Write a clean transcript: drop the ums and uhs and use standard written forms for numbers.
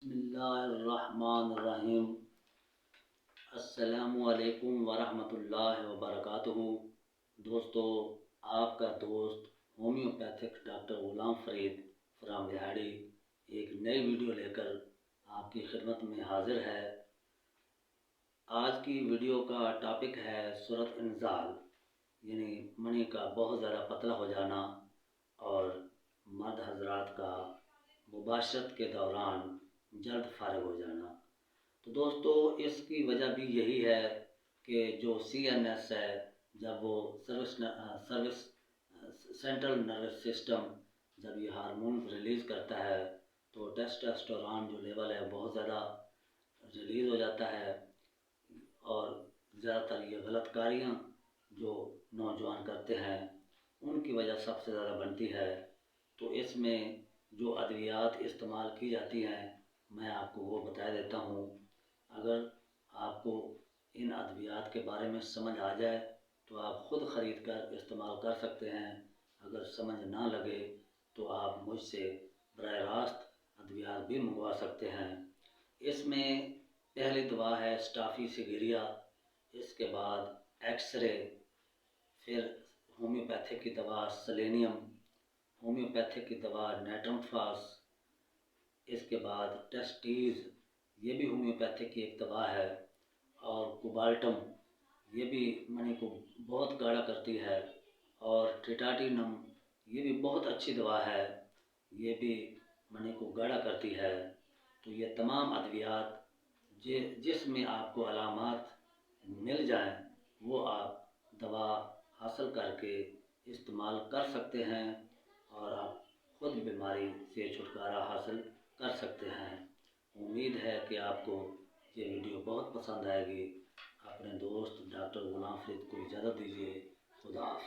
بسم اللہ الرحمن الرحیم۔ السلام علیکم ورحمۃ اللہ وبرکاتہ۔ دوستو، آپ کا دوست homeopathic doctor Ghulam Farid from بہاڑی ایک نئی ویڈیو لے کر آپ کی خدمت میں حاضر ہے۔ آج کی ویڈیو کا ٹاپک ہے صورت انزال، یعنی منی کا بہت زیادہ پتلا ہو جانا اور مرد حضرات کا مباشرت کے دوران جلد فارغ ہو جانا۔ تو دوستو، اس کی وجہ بھی یہی ہے کہ جو CNS ہے، جب وہ سینٹرل نروس سسٹم جب یہ ہارمون ریلیز کرتا ہے تو ٹیسٹوسٹیرون جو لیول ہے بہت زیادہ ریلیز ہو جاتا ہے، اور زیادہ تر یہ غلط کاریاں جو نوجوان کرتے ہیں ان کی وجہ سب سے زیادہ بنتی ہے۔ تو اس میں جو ادویات استعمال کی جاتی ہیں میں آپ کو وہ بتا دیتا ہوں۔ اگر آپ کو ان ادویات کے بارے میں سمجھ آ جائے تو آپ خود خرید کر استعمال کر سکتے ہیں، اگر سمجھ نہ لگے تو آپ مجھ سے براہ راست ادویات بھی منگوا سکتے ہیں۔ اس میں پہلی دوا ہے اسٹافی سیگیریا، اس کے بعد ایکس رے، پھر ہومیوپیتھک کی دوا سلینیم، ہومیوپیتھک کی دوا نیٹرم فاس، اس کے بعد ٹیسٹیز، یہ بھی ہومیوپیتھک کی ایک دوا ہے، اور کوبالٹم، یہ بھی منی کو بہت گاڑھا کرتی ہے، اور ٹریٹاٹینم، یہ بھی بہت اچھی دوا ہے، یہ بھی منی کو گاڑھا کرتی ہے۔ تو یہ تمام ادویات جس میں آپ کو علامات مل جائیں وہ آپ دوا حاصل کر کے استعمال کر سکتے ہیں، اور آپ خود بیماری سے چھٹکارا حاصل کر سکتے ہیں۔ امید ہے کہ آپ کو یہ ویڈیو بہت پسند آئے گی۔ اپنے دوست ڈاکٹر غلام فرید کو اجازت دیجیے۔ خدا حافظ۔